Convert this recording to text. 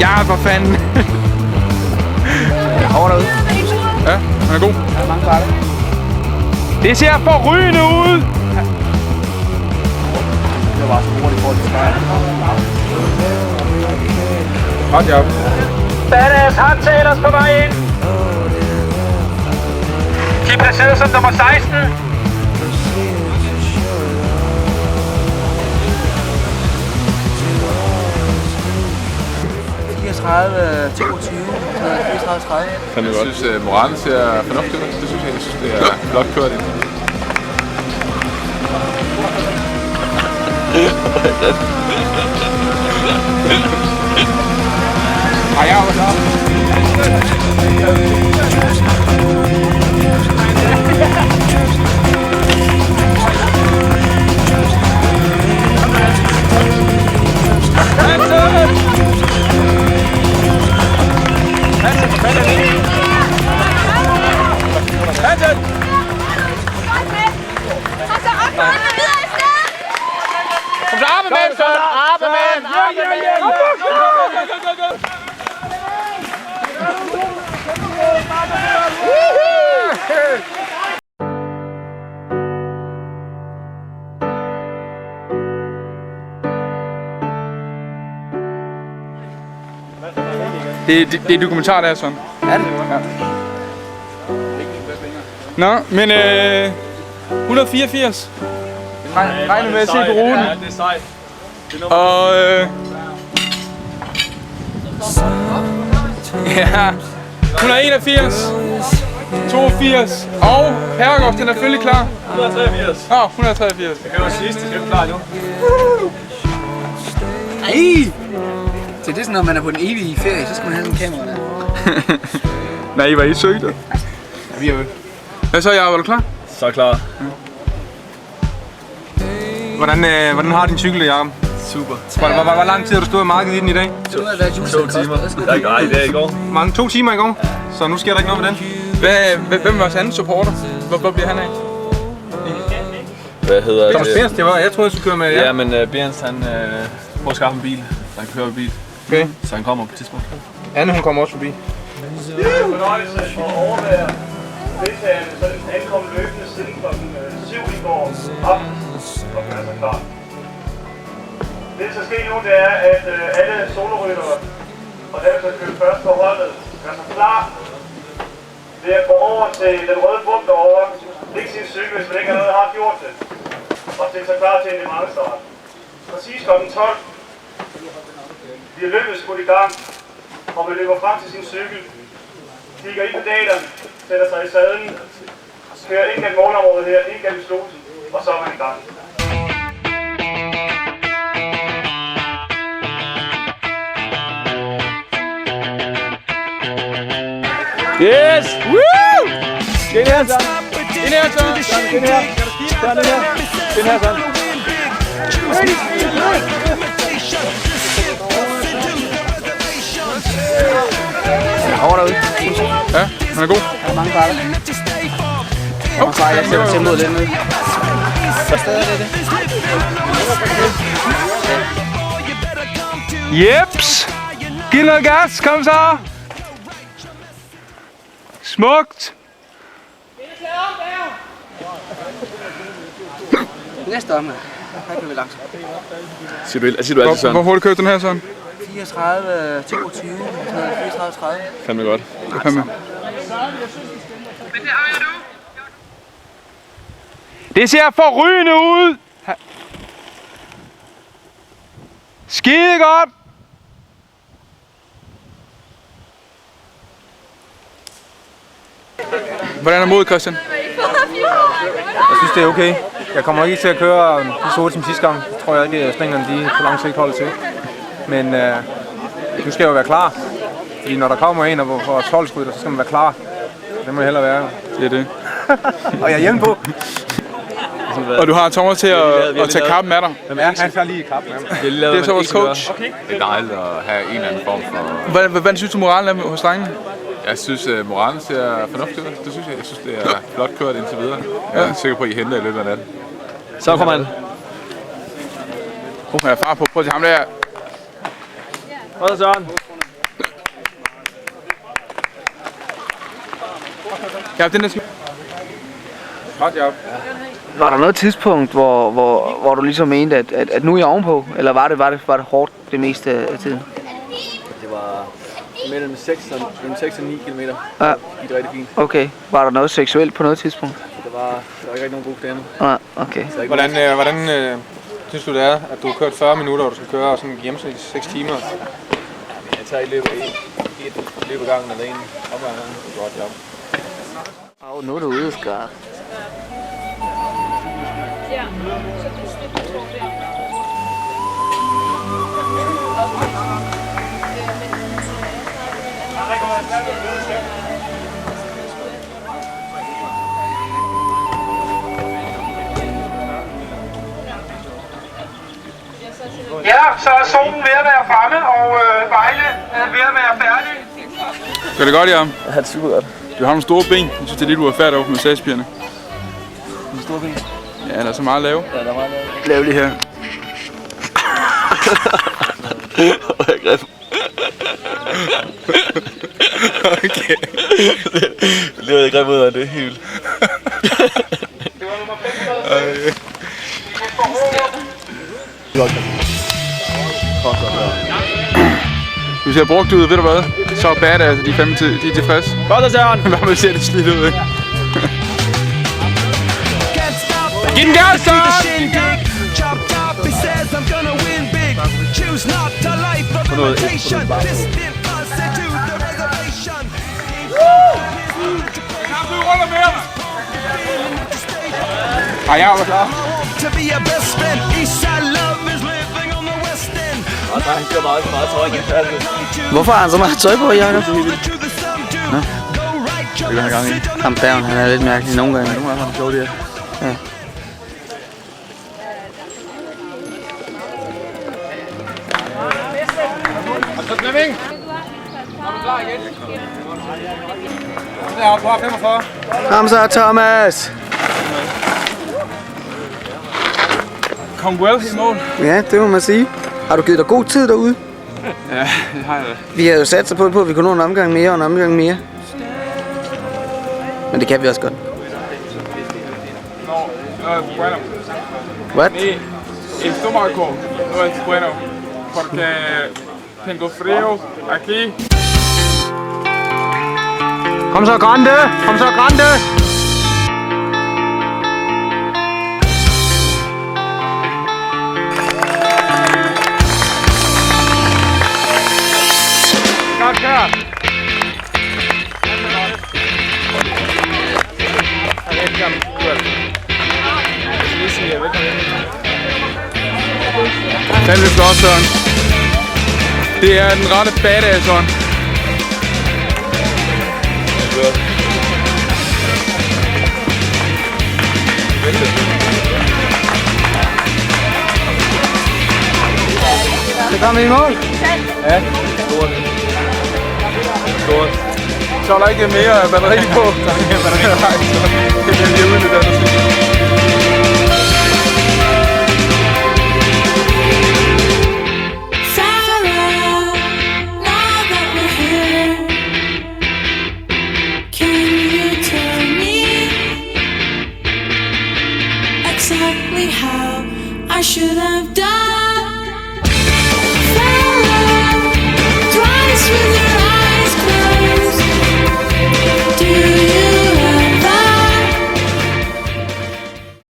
Ja, for fanden. Over derude. Ja, han er god. Der er mange bakker. Det ser forrygende ud. Det var bare så hurtigt for det skræk. Hold jer op. Badass hardtailers på vej ind. De er placeret som nummer 16. 34, 22, 34, 30. Jeg synes, moralen ser fornuftig ud. Det synes jeg. Jeg synes, det er flot kørt ind. Ej, jeg var Det er dokumentar, der er sådan. Er det? Ja. Nå, men 184. Regner med at se på ruten. Ja, det er sejt. Og ja, 181, 82, og Herregård, den er selvfølgelig klar. 183. 183. Det var sidst, det er klar nu. Ej! Så det er sådan, når man er på den evige ferie, så skal man have sådan en kamera der. Nej, I var I søgte. Ja, vi er jo. Hvad så, Jacob? Er du klar? Så klar. Hvordan har din cykel det, Jacob? Super. Hvor lang tid har du stået i markedet i den i dag? Så nu er der juice, 2 timer. Nej, det er i går. Mange 2 timer i går. Så nu sker der ikke noget med den. Hvem er vores anden supporter? Hvor bliver han af? Hvad hedder Thomas Bers, det var. Jeg troede, jeg skulle køre med. Ja, men Berens, han prøver at skaffe en bil, så han kan køre bil. Okay. Så han kommer på et tidspunkt. Anne, hun kommer også forbi. Det er en fornøjelse at overvære deltagerne, så den ankom løbende siden kl. 7 i går aften og gør sig klar. Det, der skal ske nu, det er, at alle soloryttere og dem, der kører først på holdet, gør sig klar ved at gå over til den røde bum derovre, lægge sin cykel, hvis man ikke allerede har gjort det, og stille sig klar til en demangstart. Præcis kl. 12 bliver løbet skudt i gang, og man løber frem til sin cykel, kigger i pedalerne, sætter sig i sadlen, kører ind gennem målområdet her, ind gennem slusen, og så er man i gang. Yes! Woo! Den her, Søren. Den her, Søren. Den her. Søren, den her. Den her, Søren. Over derude. Ja, han er god. Der er mange bakker. Jeg sætter til mod den ned. Hvad sted er det? Jeps! Giv noget gas, kom så! Smukt! Næste om, her kan vi langsomt. Siger du altid sådan? Hvor hurtigt kørte den her, Søren? 34, 22, 34, 30. Fandme godt. Det kan man. Det ser forrygende ud! Skide godt! Hvordan er modet, Christian? Jeg synes, det er okay. Jeg kommer ikke til at køre lige så hurtigt som sidste gang. Det tror jeg ikke, springerne de på lang sigt holder til. Men nu skal jeg jo være klar. Fordi når der kommer en og får 12 skud, så skal man være klar. Det må jeg hellere være. Det er det. Og jeg er hjemme på. Og du har Thomas til at tage kappen af dig. Hvem er han? Lige kappen af mig. Det er så vores coach. Det er dejligt at have en eller anden form for... Hvordan synes du, moralen er hos drengene? Jeg synes, moralen ser fornuftig ud. Det synes jeg. Jeg synes, det er flot kørt indtil videre. Jeg er sikker på, at I henter i løbet af natten. Så kommer han. Jeg er far på. Prøv til ham der. Godt, Søren. Ja, den der skal... Godt job. Var der noget tidspunkt, hvor du ligesom mente, at nu er jeg ovenpå? Eller var det hårdt det meste af tiden? Det var mellem 6 og 9 kilometer. Ja. Det gik rigtig fint. Okay. Var der noget seksuelt på noget tidspunkt? Det var ikke rigtig nogen god stemme. Nej, okay. Hvordan synes du det er, at du har kørt 40 minutter, og du skal køre sådan gennemsnit 6 timer? Jeg tager i løbet af et løb ad gangen eller en omgang. Det er godt job. Nu er du ude, skarp. Ja, så er solen ved at være fremme, og Vejle er ved at være færdig. Gør det godt, Jacob? Ja, det er super godt. Du har nogle store ben. Jeg synes, det er lidt uretfærdigt over på massagepigerne. En stor ben. Ja, der er så meget lave. Ja, der er meget lavet. Lav lige her. Hvor er grim. Okay. Det var ikke grim ud af det, helt vildt. Det var nummer 500. Hvis jeg har brugt det ud, ved du hvad? Så er badass, de er tilfredse. Godt, Søren. Hvad man ser det slidt ud, ikke? Giv den gas, Søren! Ej, jeg var klar. Han kører meget tøj igen. Hvorfor har han så meget tøj på, Jacob? Det gør han gang i. Ham Bergen, han er lidt mærkelig nogle gange. Nogle gange har han sjovt, det her. Ja. Deroppe på 45. Kom så, Thomas! Kom well i mål. Ja, det må man sige. Har du givet dig god tid derude? Ja, det har jeg da. Vi har jo sat sig på, at vi kunne nå en omgang mere og en omgang mere. Men det kan vi også godt. Bueno. What? El estómago no es bueno porque tengo frío aquí. Kom så, Grande! Kom så, Grande! Godt kørt! Fandme flot, Søren. Det er den rette badass, Søren. Det kommer i mål. Ja, stort. Stort. Så er der ikke mere batteri på. Der er mere batteri på. Det bliver lige udnyttet, der skal. Exactly how I should have done.